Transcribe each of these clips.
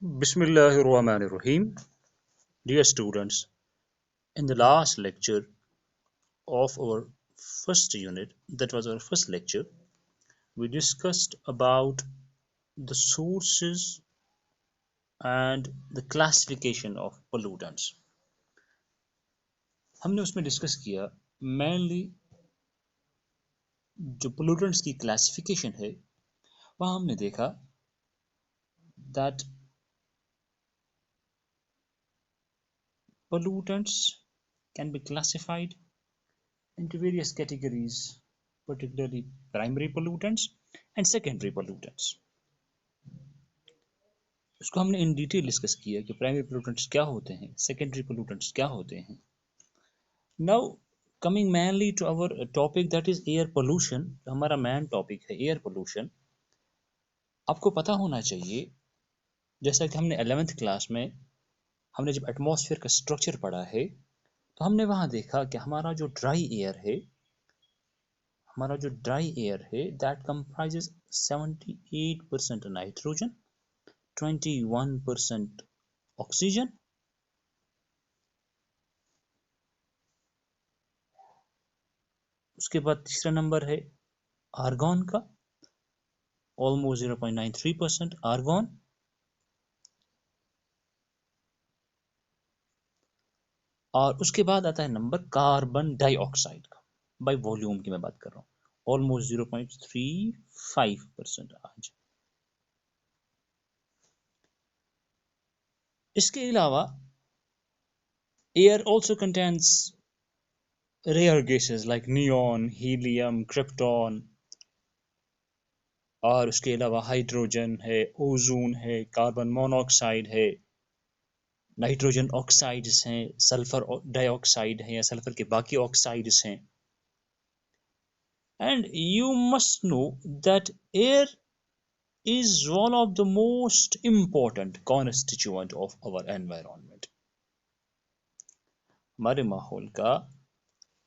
Bismillahirrahmanirrahim. Dear students, in the last lecture of our first unit, that was our first lecture, we discussed about the sources and the classification of pollutants. हमने उसमें discuss किया mainly जो pollutants की classification है वहाँ हमने देखा that pollutants can be classified into various categories, particularly primary pollutants and secondary pollutants. उसको हमने इन डिटेल डिस्कस किया कि प्राइमरी पोल्यूटेंट्स क्या होते हैं, सेकेंडरी पोल्यूटेंट्स क्या होते हैं. Now coming mainly to our topic that is air pollution. हमारा मेन टॉपिक है एयर पोल्यूशन. आपको पता होना चाहिए जैसा कि हमने 11th क्लास में हमने जब एटमॉस्फेयर का स्ट्रक्चर पढ़ा है तो हमने वहाँ देखा कि हमारा जो ड्राई एयर है दैट कंप्राइजेस 78% नाइट्रोजन, 21% ऑक्सीजन, उसके बाद तीसरा नंबर है आर्गॉन का, ऑलमोस्ट 0.93% आर्गॉन, और उसके बाद आता है नंबर कार्बन डाइऑक्साइड का. बाय वॉल्यूम की मैं बात कर रहा हूँ, ऑलमोस्ट 0.35% आज. इसके अलावा air also contains rare gases like neon, helium, krypton, और उसके अलावा हाइड्रोजन है, ओजोन है, कार्बन मोनोऑक्साइड है, नाइट्रोजन ऑक्साइड्स हैं, सल्फर डाइऑक्साइड है या सल्फर के बाकी ऑक्साइड्स हैं. And you must know that air is one of the most important constituent of our environment. हमारे माहौल का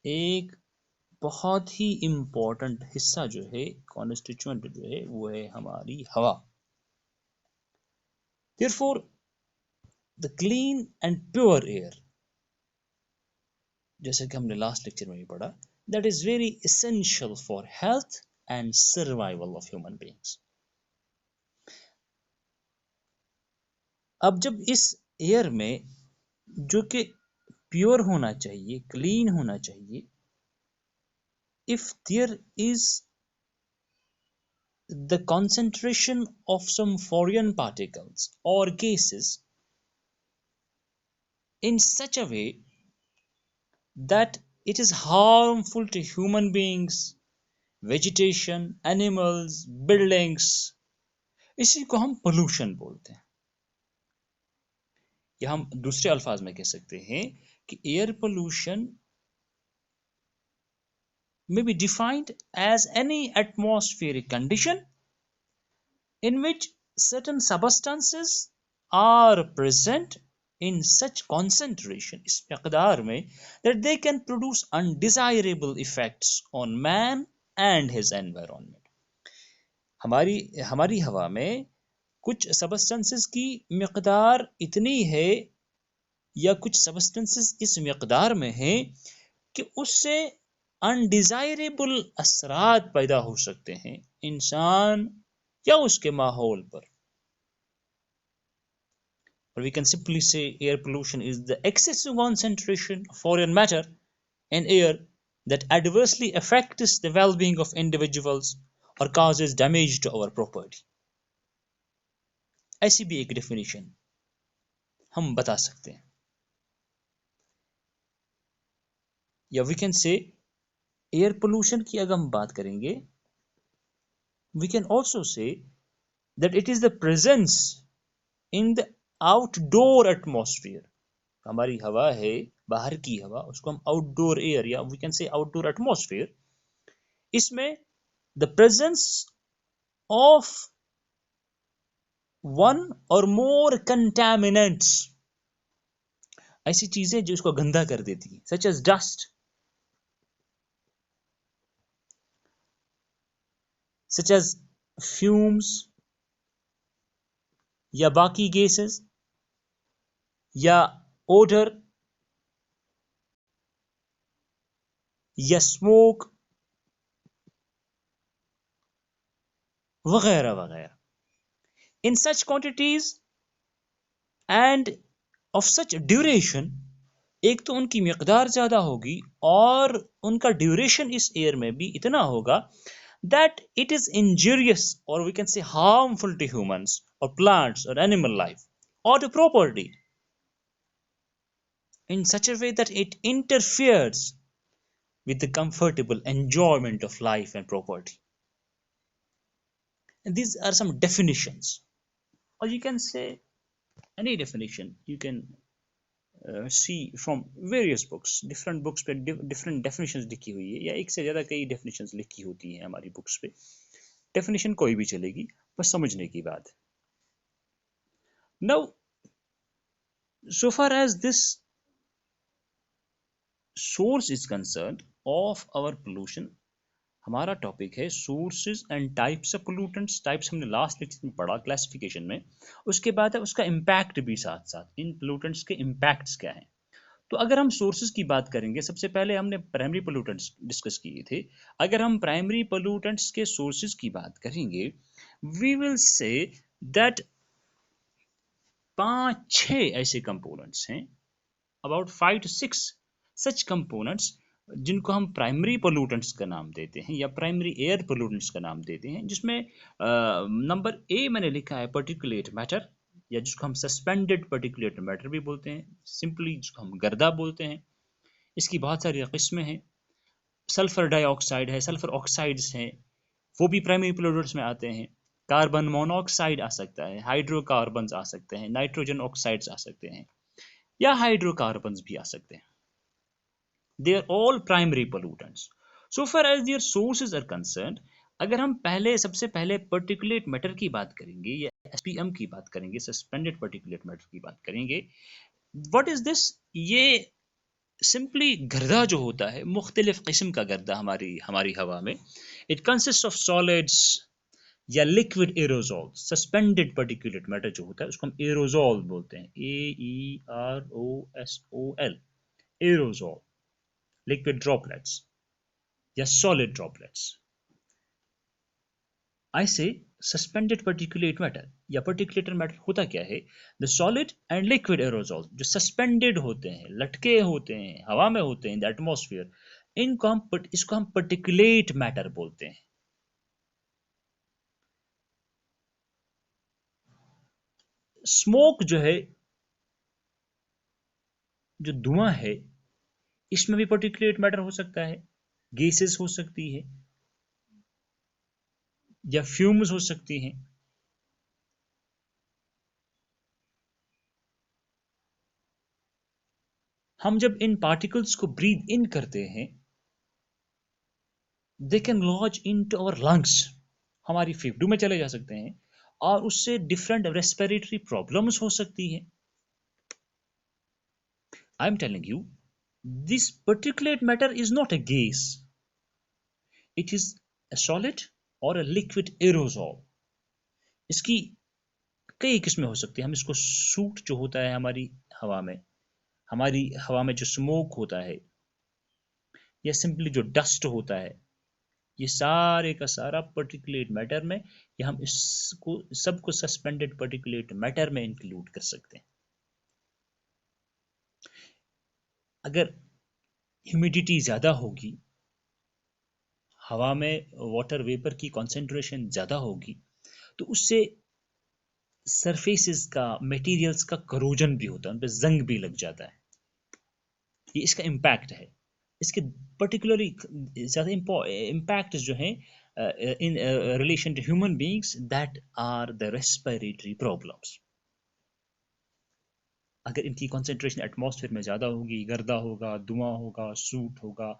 एक बहुत ही इम्पोर्टेंट हिस्सा जो है, कॉन्स्टिट्यूएंट जो है, वो है हमारी हवा. Therefore, the clean and pure air, जैसे कि हमने लास्ट लेक्चर में भी पढ़ा, that is very essential for health and survival of human beings. अब जब इस एयर में जो कि प्योर होना चाहिए, क्लीन होना चाहिए, if there is the concentration of some foreign particles or gases in such a way that it is harmful to human beings, vegetation, animals, buildings, इसी को हम पोल्यूशन बोलते हैं. या हम दूसरे अल्फाज में कह सकते हैं कि air pollution may be defined as any atmospheric condition in which certain substances are present in such concentration, इस मकदार में, that they can produce undesirable effects on man and his environment. हमारी हवा में कुछ सबस्टेंसेस की मकदार इतनी है या कुछ सबस्टेंसेस इस मकदार में है कि उससे अनडिजायरेबल असरात पैदा हो सकते हैं इंसान या उसके माहौल पर. Or we can simply say air pollution is the excessive concentration of foreign matter in air that adversely affects the well-being of individuals or causes damage to our property. ऐसी भी एक डेफिनेशन हम बता सकते हैं. या we can say air pollution की अगर हम बात करेंगे, we can also say that it is the presence in the outdoor atmosphere. हमारी हवा है, बाहर की हवा, उसको हम आउटडोर एयर या we can say outdoor atmosphere. इसमें द प्रेजेंस ऑफ वन और मोर कंटामिनेंट्स, ऐसी चीजें जो उसको गंदा कर देती है, such as dust, such as fumes या बाकी गैसेस या ओडर या स्मोक वगैरह वगैरह, in such quantities and of such duration, एक तो उनकी मिकदार ज़्यादा होगी और उनका ड्यूरेशन इस एयर में भी इतना होगा that it is injurious or we can say harmful to humans or plants or animal life or to property in such a way that it interferes with the comfortable enjoyment of life and property. And these are some definitions, or you can say any definition you can see from various books. Different books पे different definitions लिखी हुई है, या एक से ज़्यादा कई definitions लिखी होती हैं हमारी books पे. Definition कोई भी चलेगी, बस समझने की बात. Now, so far as this source is concerned of our pollution, हमारा टॉपिक है sources and types of pollutants. Types हमने लास्ट लेक्चर में पढ़ा क्लासिफिकेशन में. उसके बाद है उसका इम्पैक्ट भी, साथ साथ इन पोल्यूटेंट्स के इम्पैक्ट्स क्या हैं. तो अगर हम सोर्सेज की बात करेंगे, सबसे पहले हमने प्राइमरी पोल्यूटेंट्स डिस्कस किए थे. अगर हम प्राइमरी पोल्यूटेंट्स के सोर्सेज की बात करेंगे, वी विल से दैट 5-6 ऐसे कंपोनेंट्स हैं, अबाउट 5 to 6 सच कंपोनेंट्स, जिनको हम प्राइमरी पोल्यूटेंट्स का नाम देते हैं या प्राइमरी एयर पोल्यूटेंट्स का नाम देते हैं. जिसमें नंबर ए मैंने लिखा है पर्टिकुलेट मैटर, या जिसको हम सस्पेंडेड पर्टिकुलेट मैटर भी बोलते हैं, सिंपली जिसको हम गर्दा बोलते हैं. इसकी बहुत सारी किस्में हैं. सल्फर डाइऑक्साइड है, सल्फर ऑक्साइड्स हैं, वो भी प्राइमरी पोल्यूटेंट्स में आते हैं. कार्बन मोनोऑक्साइड आ सकता है, हाइड्रोकार्बन्स आ सकते हैं, नाइट्रोजन ऑक्साइड्स आ सकते हैं, या हाइड्रोकार्बन्स भी आ सकते हैं. They are all primary pollutants. So far as their sources are concerned, अगर हम सबसे पहले पर्टिकुलेट मैटर की बात करेंगे या एसपीएम की बात करेंगे, सस्पेंडेड पर्टिकुलेट मैटर की बात करेंगे, व्हाट इज दिस? ये सिंपली गर्दा जो होता है, मुख्तलिफ किस्म का गर्दा हमारी हवा में. इट कंसिस्ट ऑफ सॉलिड्स या liquid aerosol. Suspended particulate matter जो होता है उसको हम एरोजोल बोलते हैं, AEROSOL, एरोजोल. Liquid droplets या solid droplets. I say suspended particulate matter या particulate matter होता क्या है? The solid and liquid aerosols जो suspended होते हैं, लटके होते हैं, हवा में होते हैं, the atmosphere, इसको हम particulate matter बोलते हैं. स्मोक जो है, जो धुआं है, इसमें भी पर्टिकुलेट मैटर हो सकता है, गैसेस हो सकती है या फ्यूम्स हो सकती हैं. हम जब इन पार्टिकल्स को ब्रीथ इन करते हैं, they can lodge into our lungs, हमारी फेफड़ों में चले जा सकते हैं और उससे डिफरेंट रेस्पिरेटरी प्रॉब्लम्स हो सकती हैं. I am telling you, this particulate matter is not a gas, it is a solid और अ लिक्विड एरोसोल. इसकी कई किस्में हो सकती हैं. हम इसको सूट जो होता है हमारी हवा में जो स्मोक होता है, या सिंपली जो डस्ट होता है, ये सारे का सारा पर्टिकुलेट मैटर में, या हम इसको सबको सस्पेंडेड पर्टिकुलेट मैटर में इंक्लूड कर सकते हैं. अगर ह्यूमिडिटी ज़्यादा होगी, हवा में वाटर वेपर की कॉन्सेंट्रेशन ज़्यादा होगी, तो उससे सरफेसेस का, मटेरियल्स का करोजन भी होता है, उन पर जंग भी लग जाता है. ये इसका इम्पैक्ट है. इसके पर्टिकुलरली ज़्यादा इम्पैक्ट जो हैं in relation to human beings, that are the respiratory problems. अगर इनकी कंसंट्रेशन एटमॉस्फेयर में ज़्यादा होगी, गर्दा होगा, धुआं होगा, सूट होगा,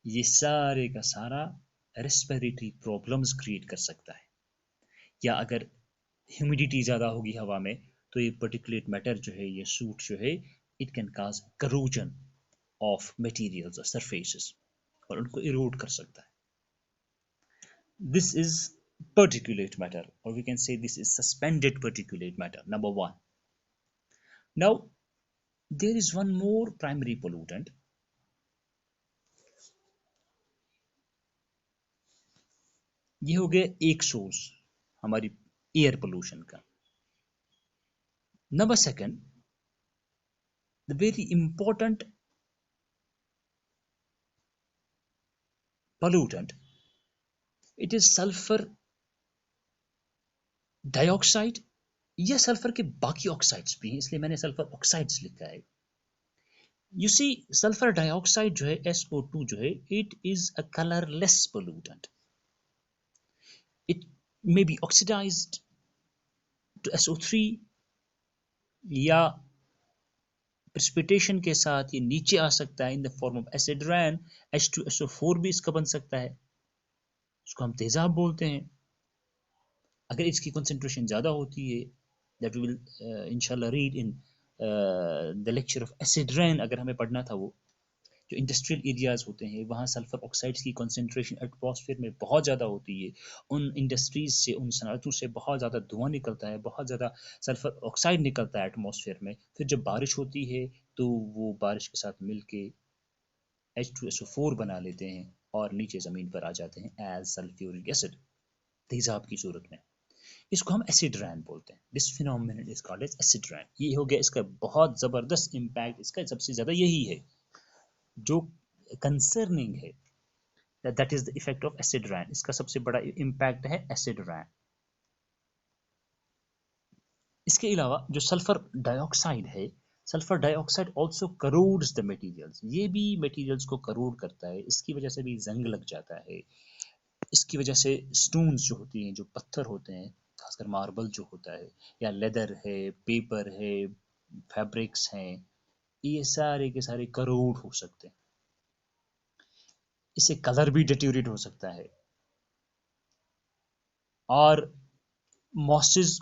ये सारे का सारा रेस्पिरेटरी प्रॉब्लम्स क्रिएट कर सकता है. या अगर ह्यूमिडिटी ज़्यादा होगी हवा में, तो ये पर्टिकुलेट मैटर जो है, ये सूट जो है, it can cause corrosion of materials और सरफेसेस, और उनको इरोड कर सकता है. This is particulate matter, or we can say this is suspended particulate matter, number one. Now there is one more primary pollutant. ये हो गया एक सोर्स हमारी एयर पोल्यूशन का. Number second, the very important pollutant, it is sulfur dioxide या sulphur के बाकी oxides भी हैं, इसलिए मैंने सल्फर ऑक्साइड्स लिखा है. यू सी सल्फर डाइऑक्साइड जो है SO2 जो है, it is a colourless pollutant. It may be oxidised to SO3 या प्रेसिपिटेशन के साथ ये नीचे आ सकता है in the form of acid rain. H2SO4 भी इसका बन सकता है, इसको हम तेजाब बोलते हैं. अगर इसकी कंसंट्रेशन ज़्यादा होती है, दैट वी विल इंशाल्लाह read in the lecture of acid rain. अगर हमें पढ़ना था, वो जो इंडस्ट्रियल एरियाज होते हैं वहाँ सल्फर ऑक्साइड्स की कंसंट्रेशन एटमॉस्फेयर में बहुत ज़्यादा होती है. उन इंडस्ट्रीज से, उन सनातों से बहुत ज़्यादा धुआं निकलता है, बहुत ज़्यादा सल्फर ऑक्साइड निकलता है एटमॉस्फेयर में. फिर जब बारिश होती है तो वो बारिश के साथ मिल के H2SO4 बना लेते हैं और नीचे ज़मीन पर आ जाते हैं एज सल्फ्यूरिक एसिड, तेजाब की सूरत में. इसको हम एसिड रैन बोलते हैं. This phenomenon is called as acid rain. ये हो गया इसका बहुत ज़बरदस्त इम्पैक्ट, इसका सबसे ज़्यादा यही है जो कंसर्निंग है, that is the effect of acid rain. इसका सबसे बड़ा इम्पैक्ट है एसिड रैन. इसके अलावा जो सल्फर डाइऑक्साइड है, sulphur dioxide also crores the materials. ये भी मटेरियल्स को करोड करता है, इसकी वजह से भी जंग लग जाता है. इसकी वजह से स्टोन्स जो होती हैं, जो पत्थर होते हैं, खासकर मार्बल जो होता है, या लेदर है, पेपर है, फैब्रिक्स हैं, ये सारे के सारे करोड हो सकते हैं. इससे कलर भी डिटेरियोरेट हो सकता है. और मॉसेस,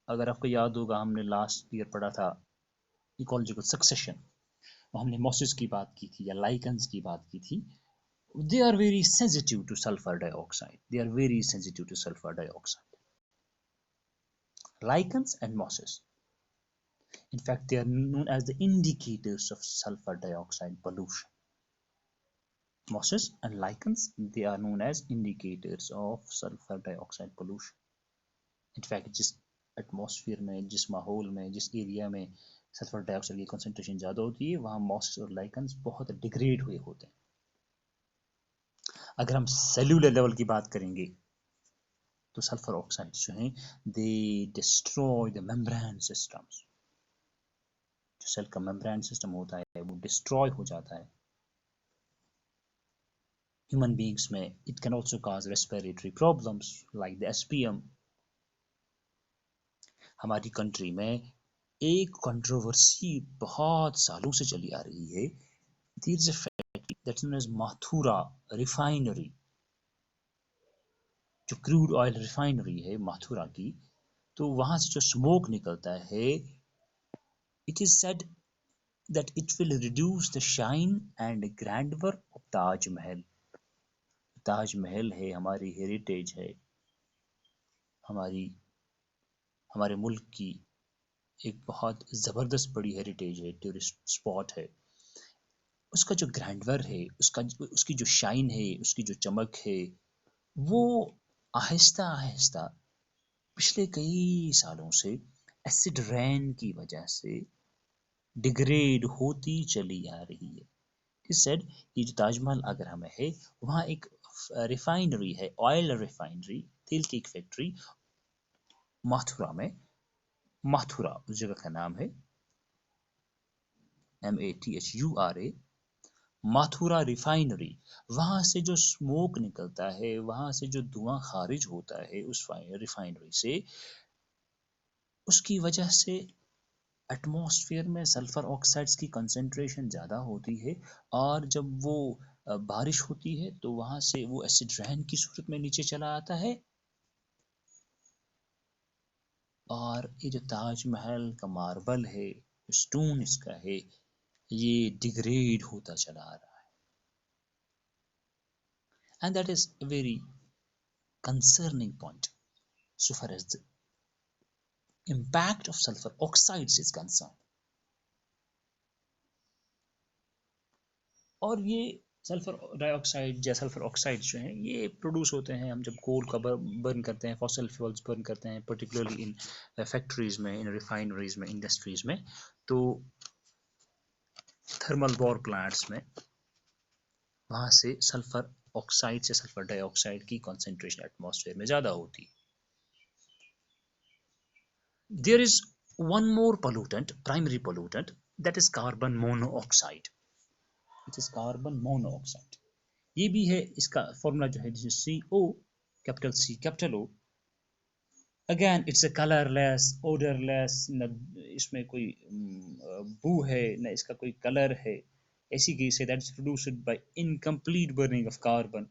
अगर आपको याद होगा हमने लास्ट ईयर पढ़ा था इकोलॉजिकल सक्सेशन, हमने मॉसेस की बात की थी या लाइकन्स की बात की थी. they are very sensitive to sulfur dioxide. They are very sensitive to sulfur dioxide. Lichens and mosses, in fact, they are known as the indicators of sulfur dioxide pollution. Mosses and lichens, they are known as indicators of sulfur dioxide pollution. In fact, जिस atmosphere में, जिस माहौल में, जिस area में sulphur dioxide की concentration ज़्यादा होती है, वहाँ मॉसेस और लाइकन्स बहुत डिग्रेड हुए होते हैं. अगर हम सेल्यूलर लेवल की बात करेंगे तो सल्फर ऑक्साइड्स जो हैं, दे डिस्ट्रॉय द मेम्ब्रेन सिस्टम्स. जो सेल का मेम्ब्रेन सिस्टम होता है वो डिस्ट्रॉय हो जाता है. ह्यूमन बीइंग्स में it can also cause respiratory problems like the SPM. हमारी कंट्री में एक कंट्रोवर्सी बहुत सालों से चली आ रही है. There is a factory that's known as Mathura refinery. जो क्रूड ऑयल रिफाइनरी है माथुरा की, तो वहां से जो स्मोक निकलता है, it is said that it will reduce the shine and grandeur of Taj Mahal. Taj Mahal है, हमारी हेरिटेज है, हमारी हमारे मुल्क की एक बहुत ज़बरदस्त बड़ी हेरिटेज है, टूरिस्ट स्पॉट है. उसका जो ग्रैंडवर है, उसकी जो शाइन है, उसकी जो चमक है, वो आहिस्ता आहिस्ता पिछले कई सालों से एसिड रेन की वजह से डिग्रेड होती चली आ रही है. इस सेड ये जो ताजमहल अगर हमें है, वहाँ एक रिफाइनरी है, ऑयल रिफाइनरी, तेल की एक फैक्ट्री मथुरा में. मथुरा उस जगह का नाम है, MATHURA, मथुरा रिफाइनरी. वहाँ से जो स्मोक निकलता है, वहाँ से जो धुआं खारिज होता है उस रिफाइनरी से, उसकी वजह से एटमॉस्फेयर में सल्फर ऑक्साइड्स की कंसंट्रेशन ज़्यादा होती है. और जब वो बारिश होती है तो वहाँ से वो एसिड रैन की सूरत में नीचे चला आता है. और ये जो ताजमहल का मार्बल है, स्टोन इसका है, ये डिग्रेड होता चला आ रहा है. And that is very concerning point so far as the impact of sulfur oxides is concerned. और ये सल्फर डाइऑक्साइड या सल्फर ऑक्साइड जो हैं ये प्रोड्यूस होते हैं हम जब कोल का बर्न करते हैं, फॉसिल फ्यूल्स बर्न करते हैं, पर्टिकुलरली इन फैक्ट्रीज में, इन रिफाइनरीज में, इंडस्ट्रीज में, तो थर्मल पावर प्लांट्स में वहाँ से सल्फर ऑक्साइड से सल्फर डाइऑक्साइड की कॉन्सेंट्रेशन एटमॉस्फेयर में ज़्यादा होती. There is one more pollutant, primary pollutant, that is carbon monoxide. It is carbon monoxide. ये भी है, इसका फॉर्मूला जो है CO, capital C capital O. Again it's a colourless, odourless, न इसमें कोई बू है न इसका कोई कलर है. ऐसी गैस है that is produced by incomplete burning of carbon,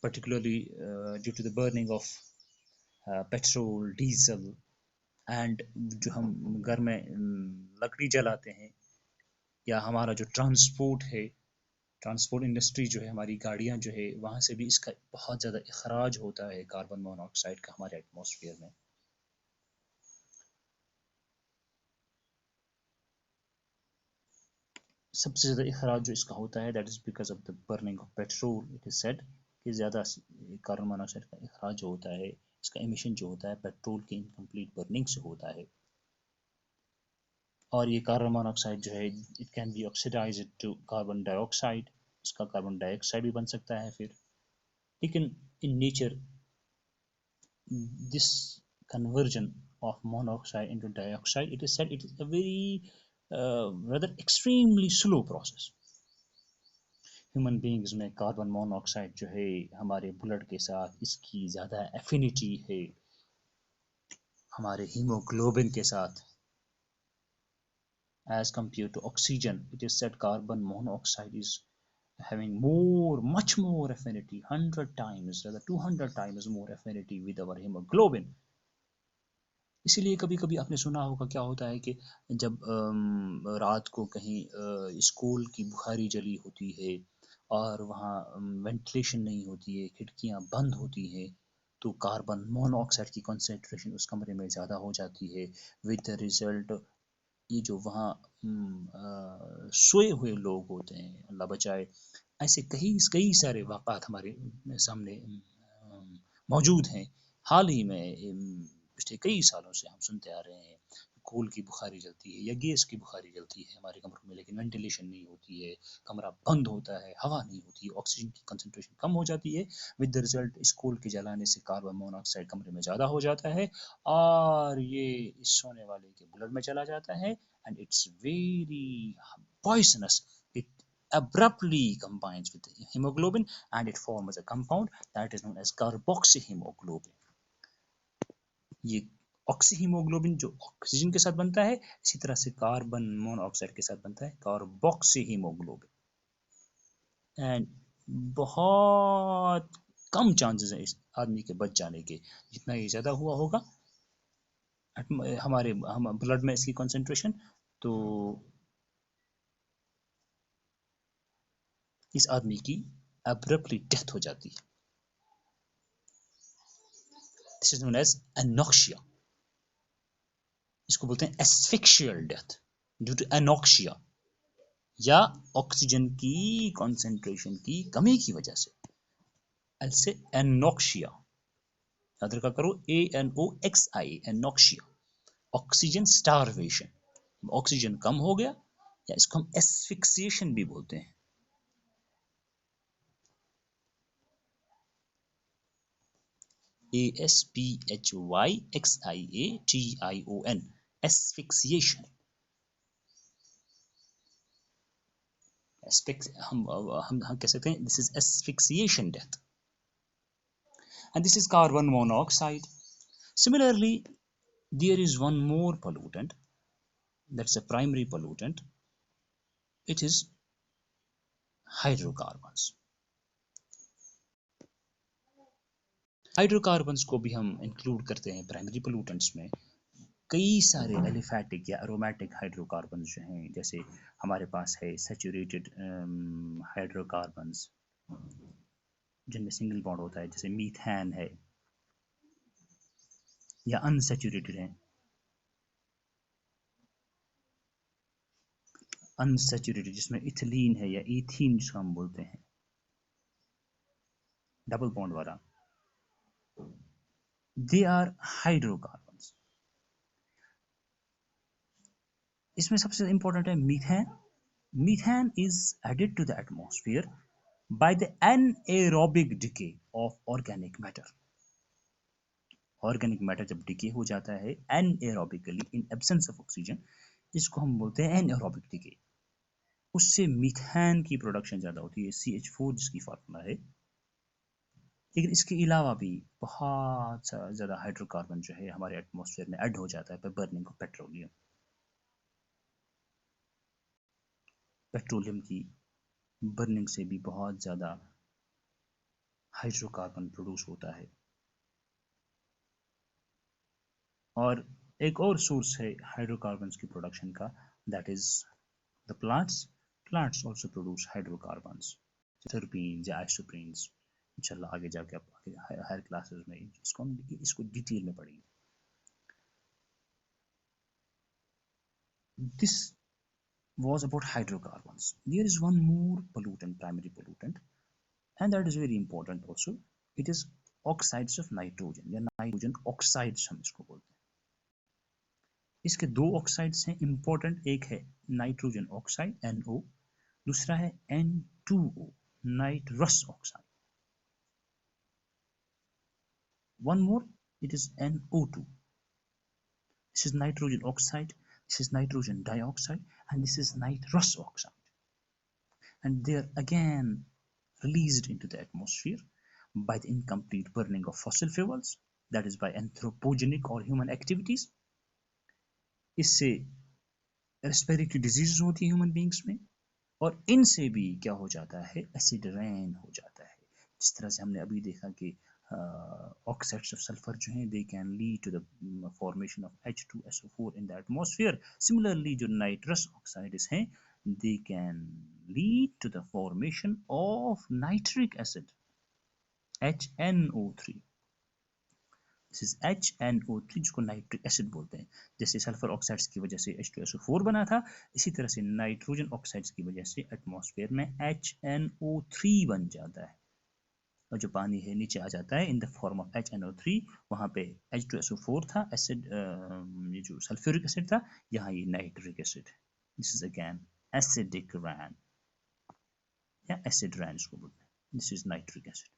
particularly due to the burning of petrol, diesel, and जो हम घर में लकड़ी जलाते हैं या हमारा जो ट्रांसपोर्ट है, ट्रांसपोर्ट इंडस्ट्री जो है, हमारी गाड़ियां जो है, वहाँ से भी इसका बहुत ज़्यादा इखराज होता है कार्बन मोनोऑक्साइड का हमारे एटमॉस्फेयर में. सबसे ज़्यादा इखराज जो इसका होता है that is because of the burning of petrol. It is said कि ज़्यादा कार्बन मोनोऑक्साइड का इखराज जो होता है, इसका एमिशन जो होता है पेट्रोल की इनकम्प्लीट बर्निंग से होता है. और ये कार्बन मोनोऑक्साइड जो है it can be oxidised to carbon dioxide. इसका कार्बन डाइऑक्साइड भी बन सकता है फिर. लेकिन in nature this conversion of monoxide into dioxide, it is said it is a very rather extremely slow process. Human beings में कार्बन मोनोऑक्साइड जो है हमारे ब्लड के साथ इसकी ज़्यादा एफिनिटी है हमारे हीमोग्लोबिन के साथ as compared to oxygen. It is said carbon monoxide is having much more affinity, 100 times, rather 200 times more affinity with our hemoglobin. इसीलिए कभी कभी आपने सुना होगा क्या होता है कि जब रात को कहीं स्कूल की बुखारी जली होती है और वहाँ वेंटिलेशन नहीं होती है, खिड़कियाँ बंद होती हैं, तो कार्बन मोनोऑक्साइड की कंसंट्रेशन उस कमरे में ज़्यादा हो जाती है. विद द रिजल्ट ये जो वहाँ सोए हुए लोग होते हैं, अल्लाह बचाए, ऐसे कई सारे वाक़ात हमारे सामने मौजूद हैं. हाल ही में पिछले कई सालों से हम सुनते आ रहे हैं कोल की बुखारी जलती है या गैस की बुखारी जलती है हमारे कमरों में, लेकिन वेंटिलेशन नहीं होती है, कमरा बंद होता है, हवा नहीं होती है, ऑक्सीजन की कंसंट्रेशन कम हो जाती है. विद द रिजल्ट इस कोल के जलाने से कार्बन मोनोऑक्साइड कमरे में ज़्यादा हो जाता है और ये इस सोने वाले के ब्लड में चला जाता है and it's very poisonous. It abruptly combines with the hemoglobin and it forms a compound that is known as carboxyhemoglobin. ये ऑक्सीहीमोग्लोबिन जो ऑक्सीजन के साथ बनता है, इसी तरह से कार्बन मोनोऑक्साइड के साथ बनता है कार्बोक्सीहीमोग्लोबिन. एंड बहुत कम चांसेस है इस आदमी के बच जाने के. जितना ये ज़्यादा हुआ होगा हमारे ब्लड में इसकी कंसंट्रेशन, तो इस आदमी की अब्रप्टली डेथ हो जाती है. This is known as anoxia. इसको बोलते हैं asphyxial death due to anoxia या ऑक्सीजन की कंसंट्रेशन की कमी की वजह से. ऐसे एनॉक्सिया याद रखा करो, ANOXIA, anoxia. Oxygen starvation, oxygen कम हो गया, या इसको हम एस्फिक्सिएशन भी बोलते हैं. ASPHYXIATION, एस्फिक्सिएशन. हम कह सकते हैं this is asphyxiation death and this is carbon monoxide. Similarly, there is one more pollutant that's a primary pollutant. It is hydrocarbons. Hydrocarbons को भी हम इंक्लूड करते हैं प्राइमरी पोल्यूटेंट्स में. कई सारे एलिफैटिक या एरोमेटिक हाइड्रोकार्बन्स जो हैं, जैसे हमारे पास है सैचुरेटेड हाइड्रोकार्बन्स जिनमें सिंगल बॉन्ड होता है, जैसे मीथेन है, या अनसैचुरेटेड है, अनसैचुरेटेड जिसमें इथिलीन है या ईथीन जिसको हम बोलते हैं, डबल बॉन्ड वाला, दे आर हाइड्रोकार्बन्स। इसमें सबसे इंपॉर्टेंट है methane. Methane is added to the atmosphere by the anaerobic decay of organic matter. Organic matter जब डिके हो जाता है anaerobically in absence of oxygen, इसको हम बोलते हैं एनएरोबिक डिके, उससे मीथेन की प्रोडक्शन ज़्यादा होती है, CH4 जिसकी फार्मूला है। लेकिन इसके अलावा भी बहुत ज़्यादा हाइड्रोकार्बन जो है हमारे एटमॉस्फेयर में ऐड हो जाता है by burning of petroleum. Petroleum की बर्निंग से भी बहुत ज़्यादा हाइड्रोकार्बन प्रोड्यूस होता है। और एक और सोर्स है हाइड्रोकार्बन्स की प्रोडक्शन का, that is the plants. Plants also produce hydrocarbons, terpenes या आइसोप्रीन्स। इंशाल्लाह आगे जाके आप हायर क्लासेस में इसको डिटेल में पढ़ेंगे। This was about hydrocarbons. There is one more pollutant, primary pollutant, and that is very important also. It is oxides of nitrogen या नाइट्रोजन ऑक्साइड्स हम इसको बोलते हैं। इसके दो ऑक्साइड्स हैं इंपॉर्टेंट, एक है नाइट्रोजन ऑक्साइड NO, दूसरा है N2O nitrous oxide. One more, it is NO2। This is nitrogen oxide, this is nitrogen dioxide, and this is nitrous oxide, and they are again released into the atmosphere by the incomplete burning of fossil fuels, that is by anthropogenic or human activities। इससे respiratory disease होती है human beings में, और इनसे भी क्या हो जाता है, एसिड रेन हो जाता है। जिस तरह से हमने अभी देखा कि ऑक्साइड्स ऑफ सल्फर जो हैं, they can lead to the formation of H2SO4 in the atmosphere. Similarly जो नाइट्रस ऑक्साइड्स हैं, they can lead to the formation of nitric acid HNO3। This is HNO3 जिसको नाइट्रिक एसिड बोलते हैं। जैसे sulphur oxides की वजह से H2SO4 बना था, इसी तरह से नाइट्रोजन ऑक्साइड्स की वजह से एटमॉस्फेयर में HNO3 बन जाता है, और जो पानी है नीचे आ जाता है in the form of HNO3। वहाँ पे H2SO4 था एसिड, ये जो सल्फ्यूरिक एसिड था, यहाँ ये nitric acid. This is again acidic rain या एसिड रैन इसको बोलते हैं। This is nitric acid.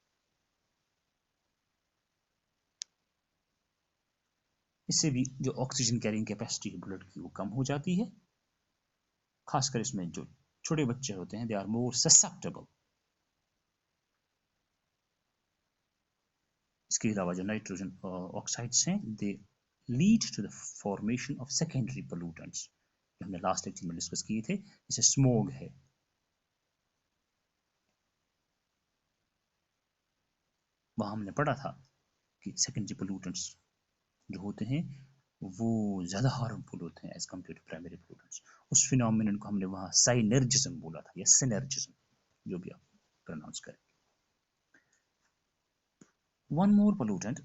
इससे भी जो ऑक्सीजन कैरिंग कैपेसिटी है ब्लड की वो कम हो जाती है, खासकर इसमें जो छोटे बच्चे होते हैं, दे आर मोर ससेप्टेबल। इसके अलावा जो नाइट्रोजन ऑक्साइड्स हैं, they lead to the formation of secondary pollutants, जो हमने लास्ट लेक्चर में डिस्कस किए थे, जैसे स्मोग है। वहाँ हमने पढ़ा था कि सेकेंडरी पोल्यूटेंट्स जो होते हैं वो ज़्यादा हार्मफुल होते हैं as compared to primary pollutants. उस फिनोमिनन को हमने वहाँ साइनर्जिज्म बोला था, या सिनर्जिज्म, जो भी आप प्रोनाउंस करें। One more pollutant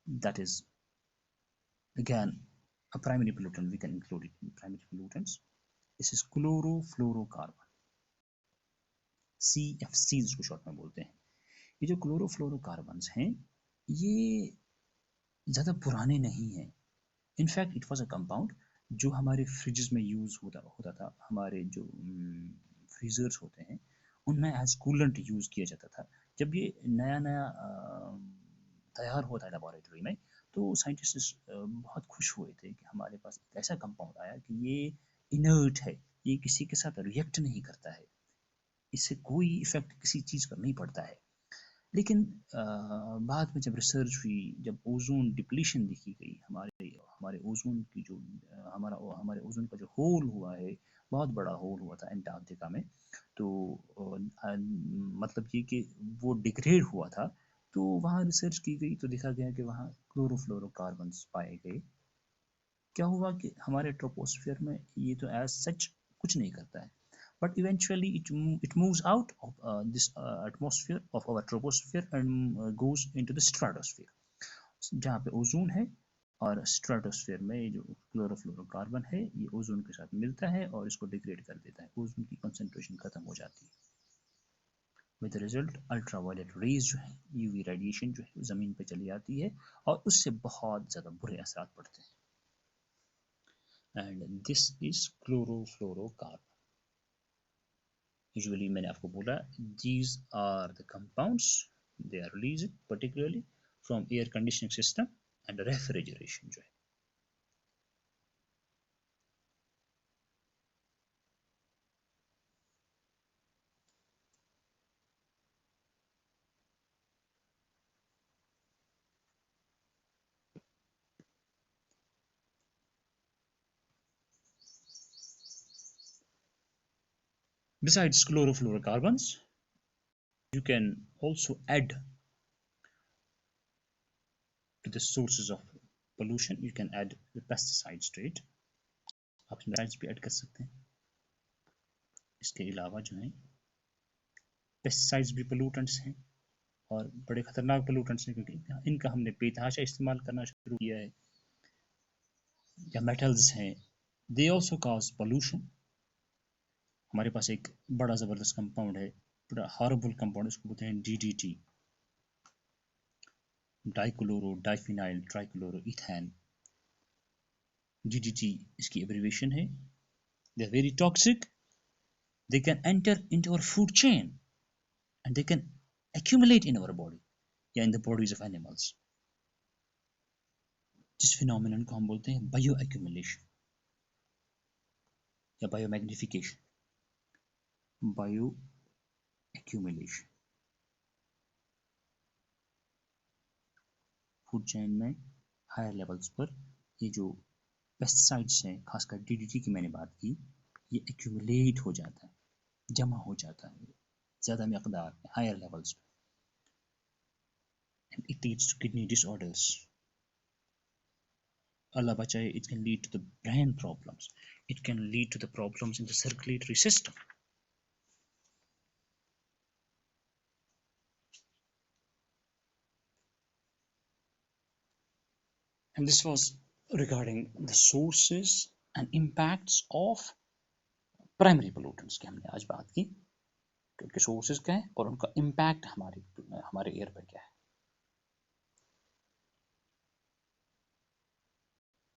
that is again a primary pollutant, we can include it in primary pollutants. This is chlorofluorocarbon, CFC जिसको शॉर्ट में बोलते हैं। ये जो क्लोरोफ्लोरोकार्बन्स हैं, ये ज़्यादा पुराने नहीं हैं। In fact it was a compound जो हमारे फ्रिजेस में यूज़ होता था। हमारे जो फ्रीजर्स होते हैं उनमें एज कूलेंट यूज़ किया जाता था। जब ये नया नया तैयार हुआ था लेबोरेटरी में, तो साइंटिस्ट बहुत खुश हुए थे कि हमारे पास एक ऐसा कंपाउंड आया कि ये इनर्ट है, ये किसी के साथ रिएक्ट नहीं करता है, इससे कोई इफेक्ट किसी चीज़ पर नहीं पड़ता है। लेकिन बाद में जब रिसर्च हुई, जब ओजोन डिप्लीशन देखी गई, हमारे ओजोन की जो हमारे ओजोन का जो होल हुआ है, बहुत बड़ा होल हुआ था एंटार्क्टिका में, तो मतलब ये कि वो डिग्रेड हुआ था। तो वहाँ रिसर्च की गई तो देखा गया कि वहाँ क्लोरोफ्लोरोकार्बन्स पाए गए, क्या हुआ कि हमारे ट्रोपोस्फियर में ये तो एज सच कुछ नहीं करता है, but eventually it moves out of this atmosphere of our troposphere and goes into the stratosphere, जहाँ पे ओजोन है, और स्ट्रेटोस्फियर में जो क्लोरोफ्लोरोकार्बन है ये ओजोन के साथ मिलता है और इसको डिग्रेड कर देता है, ओजोन की कंसंट्रेशन खत्म हो जाती है। विद रिजल्ट अल्ट्रावायलेट रेज जो है, यूवी रेडिएशन जो है ज़मीन पे चली जाती है और उससे बहुत ज़्यादा बुरे असरात पड़ते हैं। And this is chlorofluorocarbon. Usually मैंने आपको बोला these are the compounds, they are released particularly from air conditioning system and refrigeration जो है। Besides chlorofluorocarbons, you can also add to the sources of pollution, you can add the pesticides to it. आप pesticides भी add कर सकते हैं। इसके अलावा जो है पेस्टिसाइड्स भी पोल्यूटेंट्स हैं और बड़े खतरनाक पोल्यूटेंट्स हैं, क्योंकि इनका हमने बेतहाशा इस्तेमाल करना शुरू किया है। या मेटल्स हैं, दे ऑल्सो कॉज पोल्यूशन। हमारे पास एक बड़ा ज़बरदस्त कंपाउंड है, बड़ा हॉरेबल कंपाउंड, इसको बोलते हैं DDT, dichloro diphenyl trichloro ethane. DDT इसकी एब्रिविएशन है। They are very toxic, they can enter into our food chain and they can accumulate in our body या in the bodies of animals, जिस phenomenon को हम बोलते हैं bio accumulation या bio magnification. Bio accumulation food chain में higher levels पर ये जो पेस्टिसाइड्स हैं, खासकर DDT की मैंने बात की, ये एक्यूमुलेट हो जाता है, जमा हो जाता है ज़्यादा मकदार में हायर लेवल्स पे, and it leads to kidney disorders. Allah bachaye, it can lead to the brain problems, it can lead to the problems in the circulatory system. And this was regarding the sources and impacts of primary pollutants की हमने आज बात की, कि उनके sources क्या है और उनका इम्पैक्ट हमारे एयर पर क्या है।